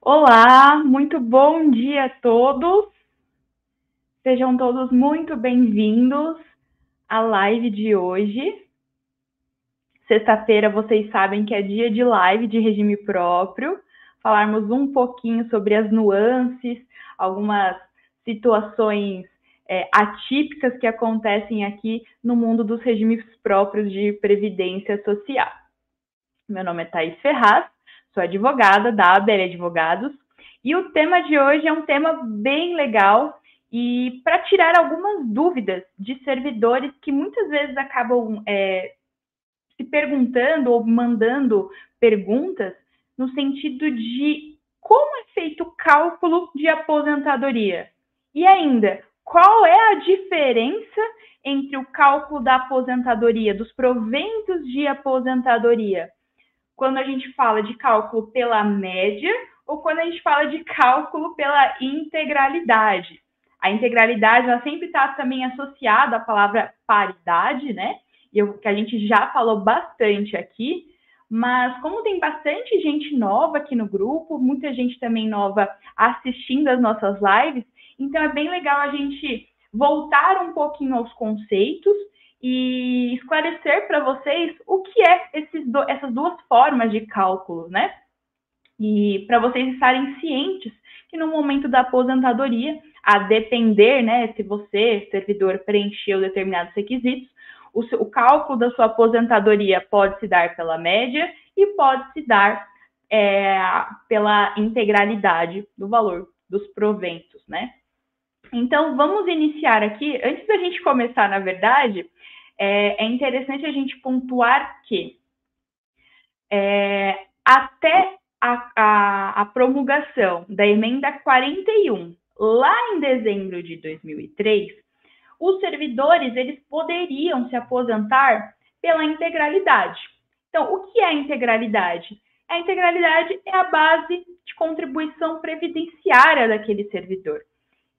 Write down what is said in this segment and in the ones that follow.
Olá, muito bom dia a todos. Sejam todos muito bem-vindos à live de hoje. Sexta-feira, vocês sabem que é dia de live de regime próprio, falarmos um pouquinho sobre as nuances, algumas situações atípicas que acontecem aqui no mundo dos regimes próprios de previdência social. Meu nome é Thaís Ferraz, sou advogada da ABL Advogados, e o tema de hoje é um tema bem legal e para tirar algumas dúvidas de servidores que muitas vezes acabam se perguntando ou mandando perguntas no sentido de como é feito o cálculo de aposentadoria. E ainda, qual é a diferença entre o cálculo da aposentadoria, dos proventos de aposentadoria, quando a gente fala de cálculo pela média ou quando a gente fala de cálculo pela integralidade. A integralidade ela sempre está também associada à palavra paridade, né? Que a gente já falou bastante aqui, mas como tem bastante gente nova aqui no grupo, muita gente também nova assistindo as nossas lives, então é bem legal a gente voltar um pouquinho aos conceitos e esclarecer para vocês o que é essas duas formas de cálculo, né? E para vocês estarem cientes que no momento da aposentadoria, a depender, né, se você, servidor, preencheu determinados requisitos, o cálculo da sua aposentadoria pode se dar pela média e pode se dar pela integralidade do valor dos proventos, né? Então, vamos iniciar aqui. Antes da gente começar, na verdade, é interessante a gente pontuar que até a promulgação da emenda 41, lá em dezembro de 2003, os servidores eles poderiam se aposentar pela integralidade. Então, o que é a integralidade? A integralidade é a base de contribuição previdenciária daquele servidor.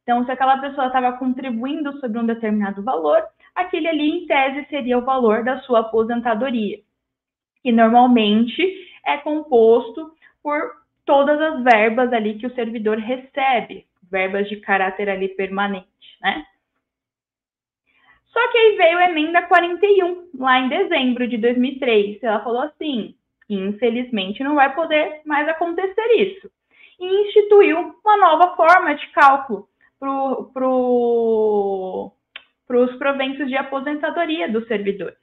Então, se aquela pessoa estava contribuindo sobre um determinado valor, aquele ali, em tese, seria o valor da sua aposentadoria, que normalmente é composto por todas as verbas ali que o servidor recebe, verbas de caráter ali permanente, né? Só que aí veio a emenda 41, lá em dezembro de 2003. Ela falou assim, infelizmente não vai poder mais acontecer isso. E instituiu uma nova forma de cálculo para os proventos de aposentadoria dos servidores.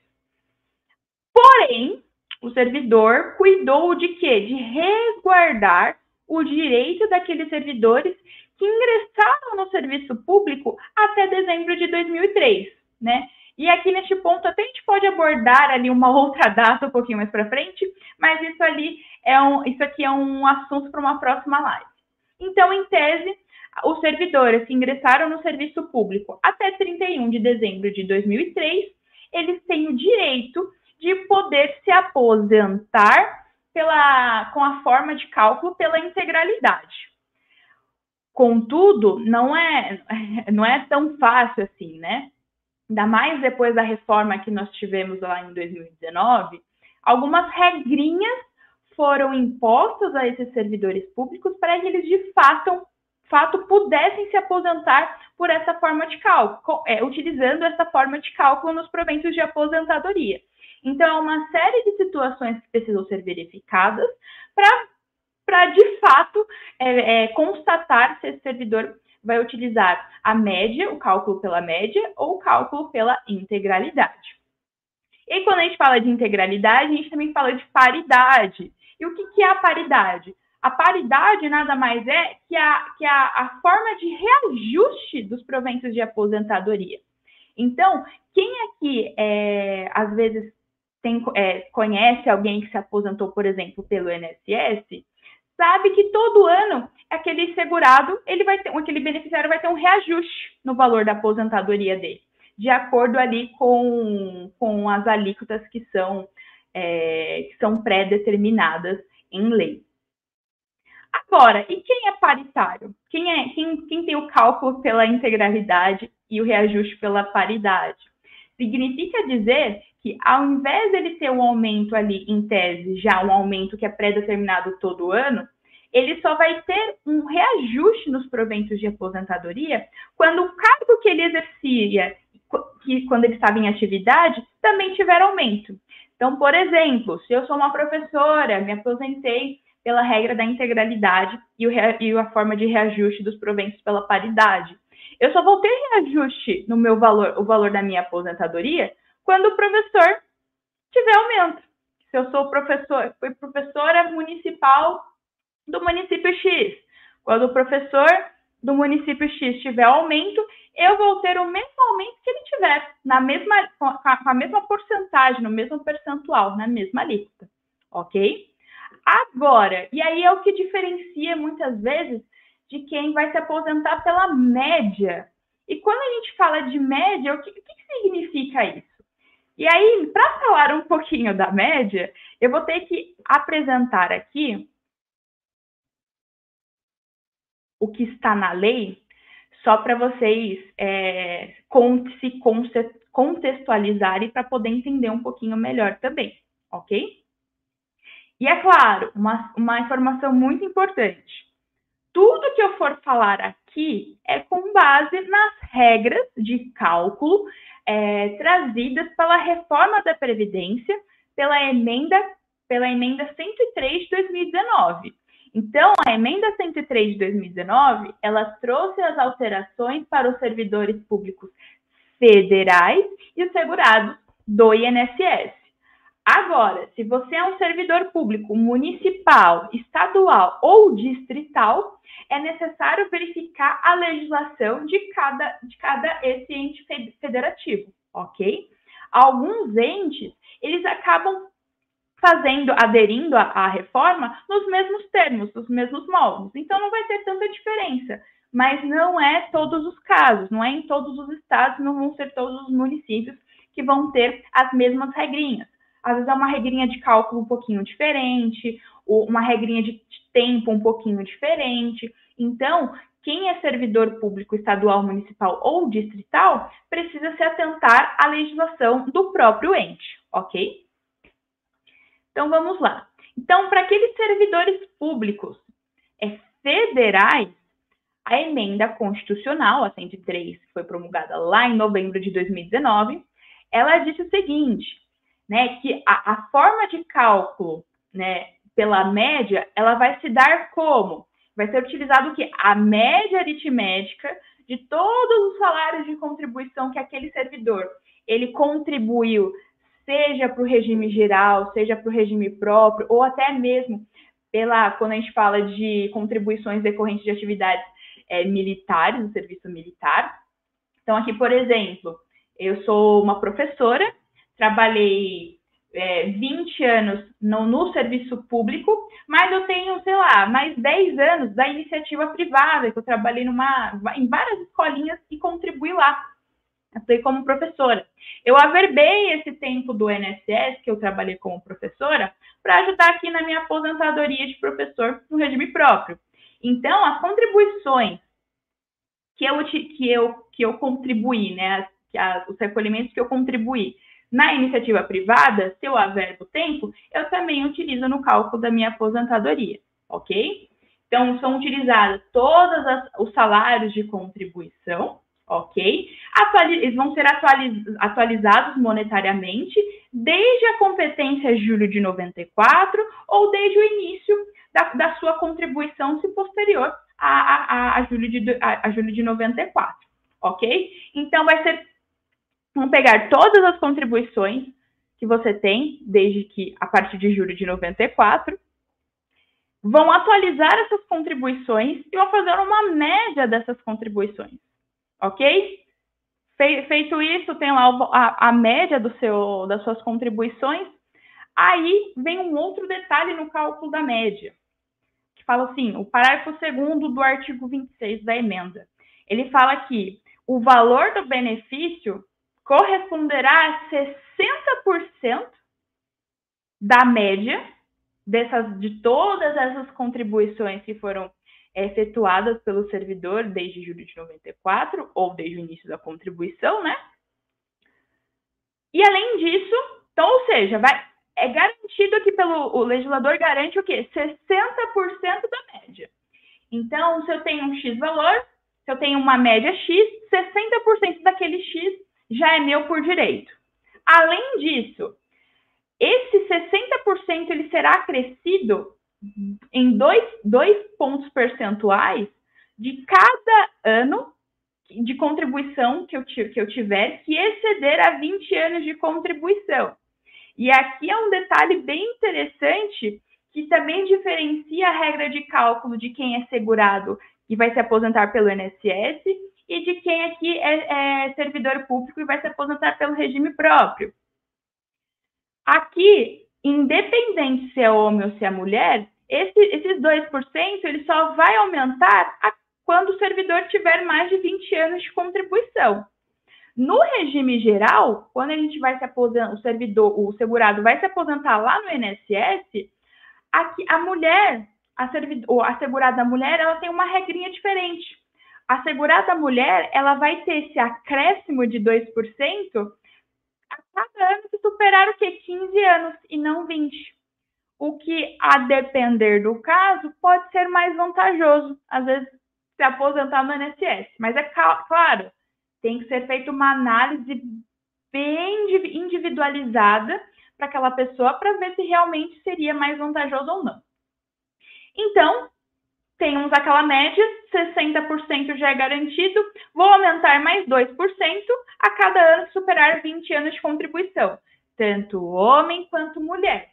Porém, o servidor cuidou de quê? De resguardar o direito daqueles servidores que ingressaram no serviço público até dezembro de 2003, né? E aqui neste ponto até a gente pode abordar ali uma outra data um pouquinho mais para frente, mas isso aqui é um assunto para uma próxima live. Então, em tese, os servidores que ingressaram no serviço público até 31 de dezembro de 2003, eles têm o direito de poder se aposentar com a forma de cálculo pela integralidade. Contudo, não é tão fácil assim, né? Ainda mais depois da reforma que nós tivemos lá em 2019, algumas regrinhas foram impostas a esses servidores públicos para que eles, de fato pudessem se aposentar por essa forma de cálculo, utilizando essa forma de cálculo nos proventos de aposentadoria. Então, é uma série de situações que precisam ser verificadas para de fato, constatar se esse servidor vai utilizar a média, o cálculo pela média, ou o cálculo pela integralidade. E quando a gente fala de integralidade, a gente também fala de paridade. E o que é a paridade? A paridade nada mais é que a forma de reajuste dos proventos de aposentadoria. Então, quem aqui, às vezes, conhece alguém que se aposentou, por exemplo, pelo INSS, sabe que todo ano aquele segurado, aquele beneficiário vai ter um reajuste no valor da aposentadoria dele, de acordo ali com as alíquotas que são pré-determinadas em lei. Agora, e quem é paritário? Quem tem o cálculo pela integralidade e o reajuste pela paridade? Significa dizer que, ao invés dele ter um aumento ali, em tese, já um aumento que é pré-determinado todo ano, ele só vai ter um reajuste nos proventos de aposentadoria quando o cargo que ele exercia, que quando ele estava em atividade, também tiver aumento. Então, por exemplo, se eu sou uma professora, me aposentei pela regra da integralidade e a forma de reajuste dos proventos pela paridade, eu só vou ter reajuste no meu valor, o valor da minha aposentadoria, quando o professor tiver aumento. Se eu sou fui professora municipal do município X, quando o professor do município X tiver aumento, eu vou ter o mesmo aumento que ele tiver, com a mesma porcentagem, no mesmo percentual, na mesma alíquota, ok? Agora, e aí é o que diferencia muitas vezes de quem vai se aposentar pela média. E quando a gente fala de média, o que significa isso? E aí, para falar um pouquinho da média, eu vou ter que apresentar aqui o que está na lei, só para vocês se contextualizarem para poder entender um pouquinho melhor também, ok? E é claro, uma informação muito importante. Tudo que eu for falar aqui é com base nas regras de cálculo trazidas pela reforma da Previdência, pela emenda 103 de 2019. Então, a emenda 103 de 2019, ela trouxe as alterações para os servidores públicos federais e os segurados do INSS. Agora, se você é um servidor público municipal, estadual ou distrital, é necessário verificar a legislação de cada esse ente federativo, ok? Alguns entes, eles acabam aderindo à reforma nos mesmos termos, nos mesmos moldes. Então, não vai ter tanta diferença. Mas não é todos os casos, não é em todos os estados, não vão ser todos os municípios que vão ter as mesmas regrinhas. Às vezes é uma regrinha de cálculo um pouquinho diferente, ou uma regrinha de tempo um pouquinho diferente. Então, quem é servidor público estadual, municipal ou distrital precisa se atentar à legislação do próprio ente, ok? Então, vamos lá. Então, para aqueles servidores públicos federais, a emenda constitucional, a 103, que foi promulgada lá em novembro de 2019, ela disse o seguinte, né, que a forma de cálculo, né, pela média, ela vai se dar como? Vai ser utilizado o quê? A média aritmética de todos os salários de contribuição que aquele servidor ele contribuiu, seja para o regime geral, seja para o regime próprio, ou até mesmo quando a gente fala de contribuições decorrentes de atividades militares, no serviço militar. Então, aqui, por exemplo, eu sou uma professora, trabalhei 20 anos no serviço público, mas eu tenho, sei lá, mais 10 anos da iniciativa privada, que eu trabalhei em várias escolinhas e contribuí lá. Atuei como professora. Eu averbei esse tempo do INSS, que eu trabalhei como professora, para ajudar aqui na minha aposentadoria de professor no regime próprio. Então, as contribuições que eu contribuí, né, os recolhimentos que eu contribuí na iniciativa privada, se eu averbo tempo, eu também utilizo no cálculo da minha aposentadoria, ok? Então, são utilizados todos os salários de contribuição, ok? Eles vão ser atualizados monetariamente desde a competência julho de 94 ou desde o início da sua contribuição, se posterior a julho de 94, ok? Então, vão pegar todas as contribuições que você tem, a partir de julho de 94, vão atualizar essas contribuições e vão fazer uma média dessas contribuições, ok? Feito isso, tem lá a média das suas contribuições. Aí vem um outro detalhe no cálculo da média, que fala assim, o parágrafo 2º do artigo 26 da emenda. Ele fala que o valor do benefício corresponderá a 60% da média de todas essas contribuições que foram efetuadas pelo servidor desde julho de 94, ou desde o início da contribuição, né? E além disso, então, ou seja, é garantido aqui o legislador garante o quê? 60% da média. Então, se eu tenho um X valor, se eu tenho uma média X, 60% daquele X já é meu por direito. Além disso, esse 60% ele será acrescido em dois pontos percentuais de cada ano de contribuição que eu tiver, que exceder a 20 anos de contribuição. E aqui é um detalhe bem interessante, que também diferencia a regra de cálculo de quem é segurado e vai se aposentar pelo INSS e de quem aqui é servidor público e vai se aposentar pelo regime próprio. Aqui, independente se é homem ou se é mulher, esses 2% ele só vai aumentar quando o servidor tiver mais de 20 anos de contribuição. No regime geral, quando a gente vai se aposentar, o segurado vai se aposentar lá no INSS, aqui a mulher, a segurada mulher, ela tem uma regrinha diferente. A segurada mulher, ela vai ter esse acréscimo de 2% a cada ano que superar o quê? 15 anos e não 20. O que, a depender do caso, pode ser mais vantajoso, às vezes, se aposentar no INSS. Mas é claro, tem que ser feita uma análise bem individualizada para aquela pessoa para ver se realmente seria mais vantajoso ou não. Então, temos aquela média, 60% já é garantido, vou aumentar mais 2% a cada ano que superar 20 anos de contribuição, tanto homem quanto mulher.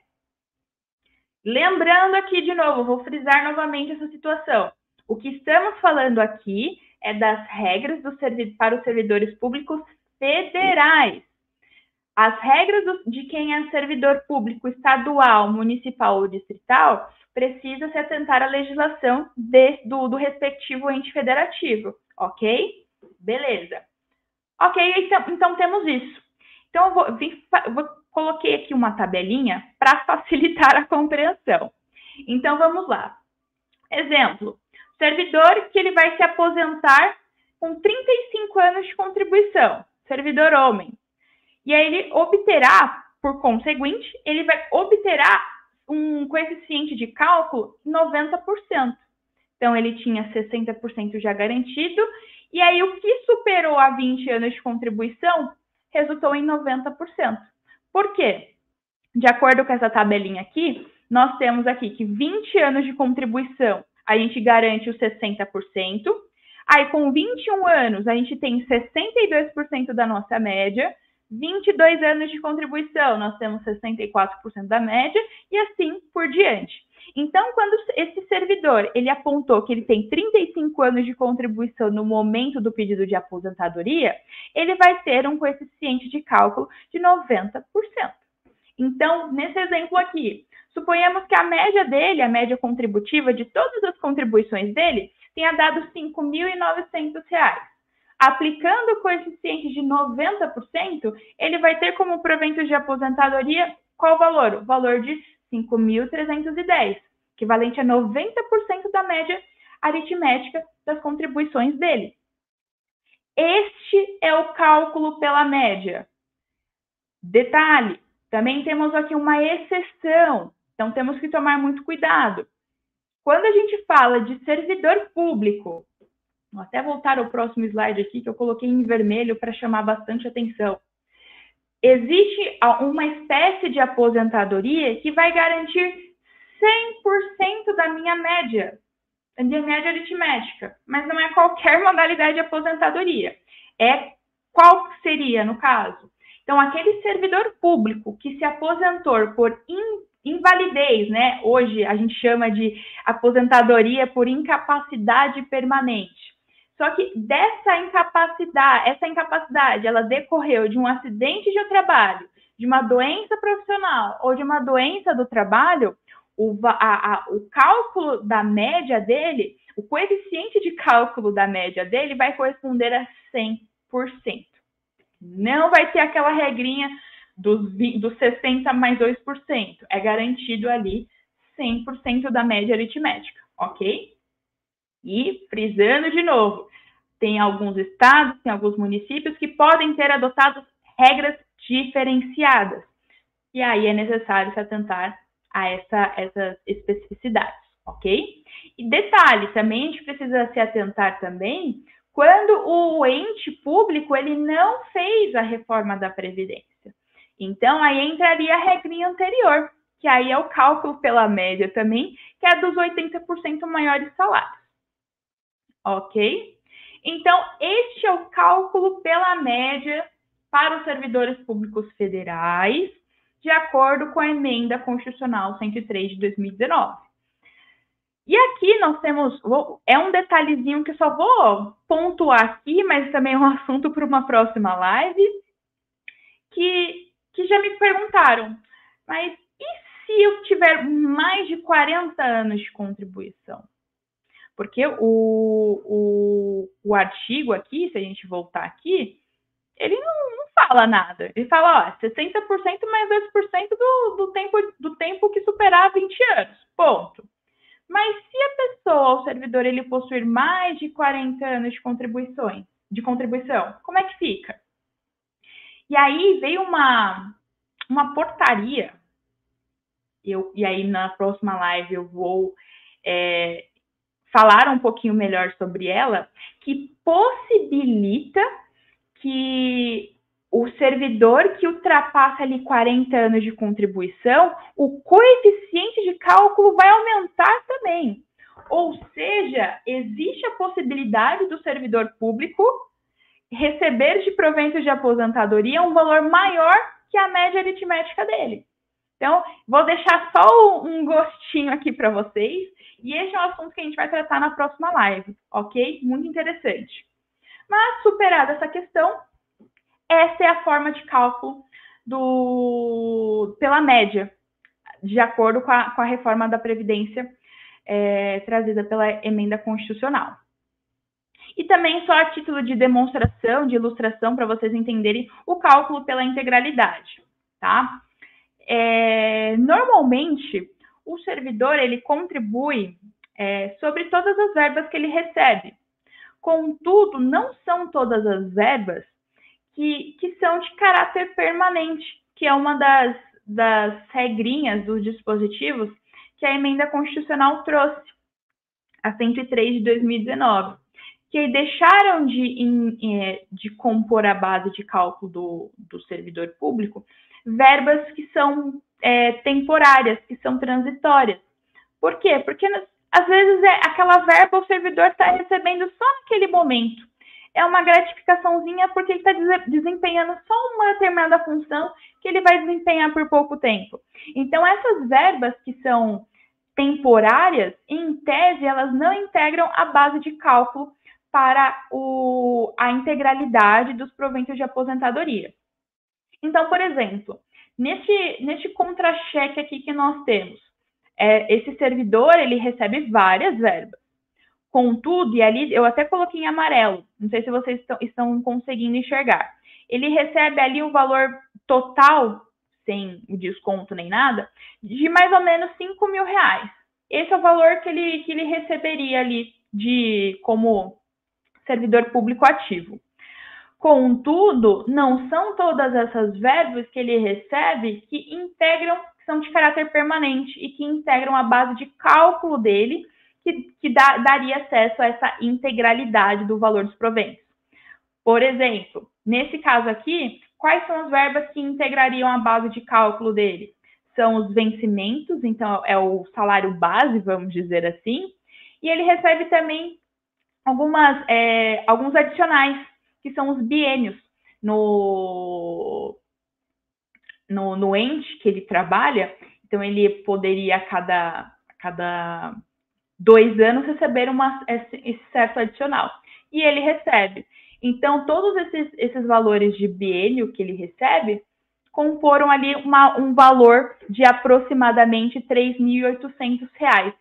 Lembrando aqui de novo, vou frisar novamente essa situação. O que estamos falando aqui é das regras para os servidores públicos federais. As regras de quem é servidor público estadual, municipal ou distrital precisa se atentar à legislação do respectivo ente federativo, ok? Beleza. Ok, então temos isso. Então, eu coloquei aqui uma tabelinha para facilitar a compreensão. Então, vamos lá. Exemplo, servidor que ele vai se aposentar com 35 anos de contribuição, servidor homem. E aí ele obterá, por conseguinte, ele obterá um coeficiente de cálculo 90%. Então, ele tinha 60% já garantido, e aí o que superou a 20 anos de contribuição resultou em 90%. Por quê? De acordo com essa tabelinha aqui, nós temos aqui que 20 anos de contribuição, a gente garante os 60%, aí com 21 anos, a gente tem 62% da nossa média, 22 anos de contribuição, nós temos 64% da média, e assim por diante. Então, quando esse servidor, ele apontou que ele tem 35 anos de contribuição no momento do pedido de aposentadoria, ele vai ter um coeficiente de cálculo de 90%. Então, nesse exemplo aqui, suponhamos que a média dele, a média contributiva de todas as contribuições dele, tenha dado R$ 5.900. Aplicando o coeficiente de 90%, ele vai ter como provento de aposentadoria qual valor? O valor de 5.310, equivalente a 90% da média aritmética das contribuições dele. Este é o cálculo pela média. Detalhe, também temos aqui uma exceção, então temos que tomar muito cuidado. Quando a gente fala de servidor público, vou até voltar ao próximo slide aqui, que eu coloquei em vermelho para chamar bastante atenção. Existe uma espécie de aposentadoria que vai garantir 100% da minha média aritmética, mas não é qualquer modalidade de aposentadoria. Qual seria, no caso? Então, aquele servidor público que se aposentou por invalidez, né? Hoje a gente chama de aposentadoria por incapacidade permanente. Só que essa incapacidade, ela decorreu de um acidente de trabalho, de uma doença profissional ou de uma doença do trabalho, o cálculo da média dele, o coeficiente de cálculo da média dele vai corresponder a 100%. Não vai ter aquela regrinha dos 60 mais 2%. É garantido ali 100% da média aritmética, ok? E, frisando de novo, tem alguns estados, tem alguns municípios que podem ter adotado regras diferenciadas. E aí é necessário se atentar a essas especificidades, ok? E detalhe, também a gente precisa se atentar também quando o ente público ele não fez a reforma da Previdência. Então, aí entraria a regrinha anterior, que aí é o cálculo pela média também, que é dos 80% maiores salários. Ok? Então, este é o cálculo pela média para os servidores públicos federais, de acordo com a emenda constitucional 103 de 2019. E aqui nós temos, é um detalhezinho que eu só vou pontuar aqui, mas também é um assunto para uma próxima live, que já me perguntaram, mas e se eu tiver mais de 40 anos de contribuição? Porque o artigo aqui, se a gente voltar aqui, ele não fala nada. Ele fala, ó, 60% mais 2% do tempo que superar 20 anos. Ponto. Mas se a pessoa, o servidor, ele possuir mais de 40 anos de contribuição, como é que fica? E aí veio uma portaria, e aí na próxima live eu vou falar um pouquinho melhor sobre ela, que possibilita que o servidor que ultrapassa ali 40 anos de contribuição, o coeficiente de cálculo vai aumentar também. Ou seja, existe a possibilidade do servidor público receber de proventos de aposentadoria um valor maior que a média aritmética dele. Então, vou deixar só um gostinho aqui para vocês, e esse é um assunto que a gente vai tratar na próxima live, ok? Muito interessante. Mas, superada essa questão, essa é a forma de cálculo pela média, de acordo com a reforma da Previdência trazida pela emenda constitucional. E também só a título de demonstração, de ilustração, para vocês entenderem o cálculo pela integralidade, tá? Normalmente, o servidor ele contribui sobre todas as verbas que ele recebe. Contudo, não são todas as verbas que são de caráter permanente, que é uma das regrinhas dos dispositivos que a emenda constitucional trouxe, a 103 de 2019, que deixaram de compor a base de cálculo do servidor público verbas que são temporárias, que são transitórias. Por quê? Porque às vezes aquela verba o servidor está recebendo só naquele momento. É uma gratificaçãozinha porque ele está desempenhando só uma determinada função que ele vai desempenhar por pouco tempo. Então, essas verbas que são temporárias, em tese, elas não integram a base de cálculo para a integralidade dos proventos de aposentadoria. Então, por exemplo, neste contra-cheque aqui que nós temos, esse servidor, ele recebe várias verbas. Contudo, e ali eu até coloquei em amarelo, não sei se vocês estão conseguindo enxergar, ele recebe ali o valor total, sem o desconto nem nada, de mais ou menos R$5.000. Esse é o valor que ele receberia ali como servidor público ativo. Contudo, não são todas essas verbas que ele recebe que são de caráter permanente e que integram a base de cálculo dele, que daria acesso a essa integralidade do valor dos proventos. Por exemplo, nesse caso aqui, quais são as verbas que integrariam a base de cálculo dele? São os vencimentos, então é o salário base, vamos dizer assim, e ele recebe também alguns adicionais, que são os biênios no ente que ele trabalha. Então, ele poderia, a cada 2 anos, receber esse certo adicional. E ele recebe. Então, todos esses valores de biênio que ele recebe comporam ali um valor de aproximadamente R$3.800.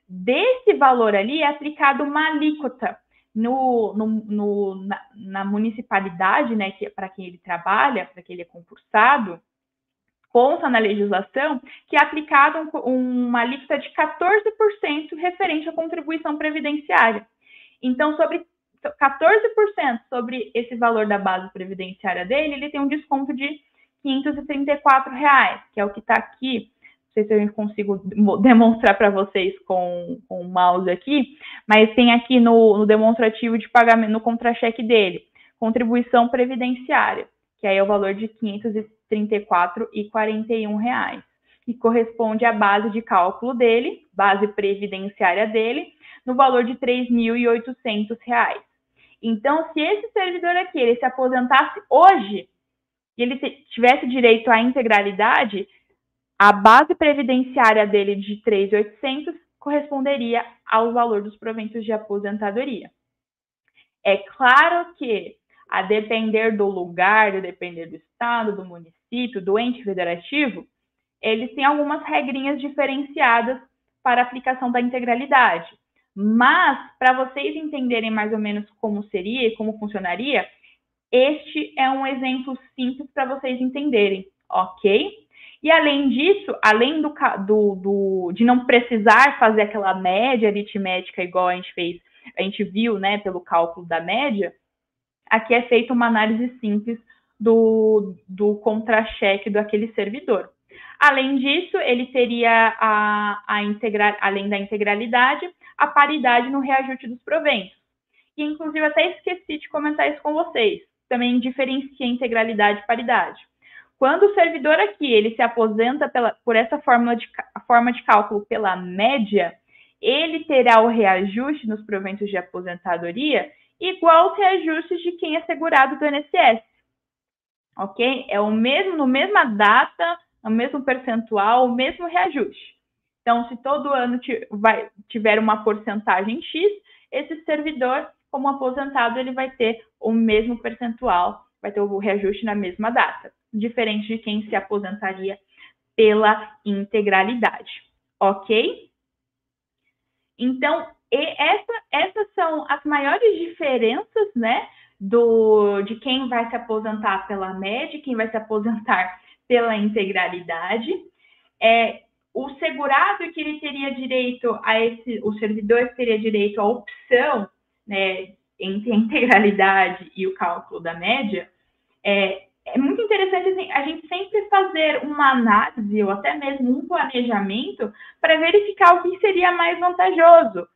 Desse valor ali é aplicado uma alíquota na municipalidade, né, para quem ele trabalha, para quem ele é concursado, consta na legislação que é aplicada uma alíquota de 14% referente à contribuição previdenciária. Então, sobre 14% sobre esse valor da base previdenciária dele, ele tem um desconto de R$534, que é o que está aqui sei se eu consigo demonstrar para vocês com o mouse aqui, mas tem aqui no demonstrativo de pagamento, no contra-cheque dele, contribuição previdenciária, que aí é o valor de R$ 534,41, que corresponde à base de cálculo dele, base previdenciária dele, no valor de R$ 3.800. Então, se esse servidor aqui ele se aposentasse hoje e ele tivesse direito à integralidade, a base previdenciária dele de 3.800 corresponderia ao valor dos proventos de aposentadoria. É claro que, a depender do lugar, a depender do estado, do município, do ente federativo, eles têm algumas regrinhas diferenciadas para a aplicação da integralidade. Mas, para vocês entenderem mais ou menos como seria e como funcionaria, este é um exemplo simples para vocês entenderem, ok? E além disso, além de não precisar fazer aquela média aritmética igual a gente viu, né, pelo cálculo da média, aqui é feita uma análise simples do contra-cheque daquele servidor. Além disso, ele teria além da integralidade, a paridade no reajuste dos proventos. E, inclusive, até esqueci de comentar isso com vocês. Também diferencia integralidade e paridade. Quando o servidor aqui ele se aposenta por essa forma de cálculo pela média, ele terá o reajuste nos proventos de aposentadoria igual aos reajustes de quem é segurado do INSS. Ok? É no mesma data, o mesmo percentual, o mesmo reajuste. Então, se todo ano tiver uma porcentagem X, esse servidor, como aposentado, ele vai ter o mesmo percentual, vai ter o reajuste na mesma data, diferente de quem se aposentaria pela integralidade, ok? Então, essas são as maiores diferenças, né, de quem vai se aposentar pela média, quem vai se aposentar pela integralidade. O segurado que ele teria direito o servidor teria direito à opção, né, entre a integralidade e o cálculo da média. É muito interessante assim, a gente sempre fazer uma análise ou até mesmo um planejamento para verificar o que seria mais vantajoso.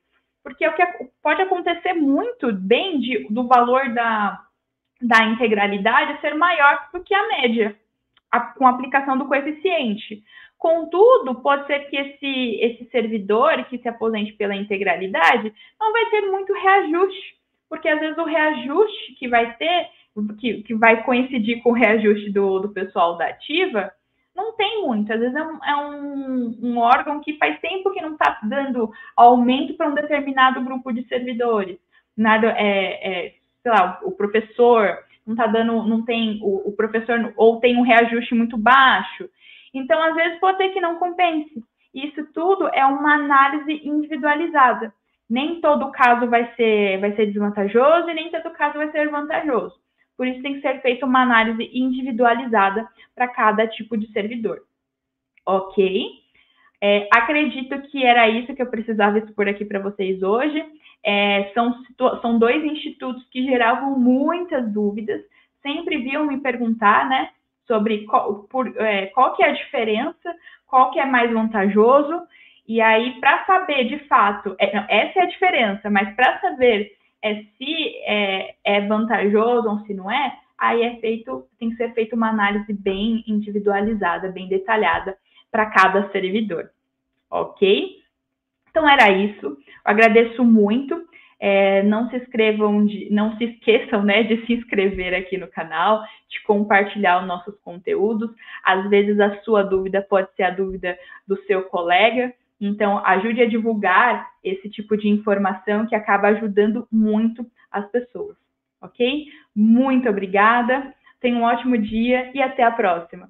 Porque o que pode acontecer muito bem do valor da integralidade ser maior do que a média, com a aplicação do coeficiente. Contudo, pode ser que esse servidor que se aposente pela integralidade não vai ter muito reajuste, porque às vezes o reajuste que vai ter, que vai coincidir com o reajuste do pessoal da ativa, não tem muito. Às vezes é um órgão que faz tempo que não está dando aumento para um determinado grupo de servidores. Nada, sei lá, o professor não está dando, não tem, o professor ou tem um reajuste muito baixo. Então, às vezes, pode ser que não compense. Isso tudo é uma análise individualizada. Nem todo caso vai ser desvantajoso e nem todo caso vai ser vantajoso. Por isso, tem que ser feita uma análise individualizada para cada tipo de servidor. Ok? Acredito que era isso que eu precisava expor aqui para vocês hoje. São dois institutos que geravam muitas dúvidas. Sempre vinham me perguntar, né, sobre qual que é a diferença, qual que é mais vantajoso. E aí, para saber, de fato, essa é a diferença, mas para saber se é vantajoso ou se não é, aí tem que ser feita uma análise bem individualizada, bem detalhada para cada servidor, ok? Então, era isso. Eu agradeço muito. Não se esqueçam, né, de se inscrever aqui no canal, de compartilhar os nossos conteúdos. Às vezes a sua dúvida pode ser a dúvida do seu colega, então ajude a divulgar esse tipo de informação que acaba ajudando muito as pessoas, ok? Muito obrigada, tenha um ótimo dia e até a próxima.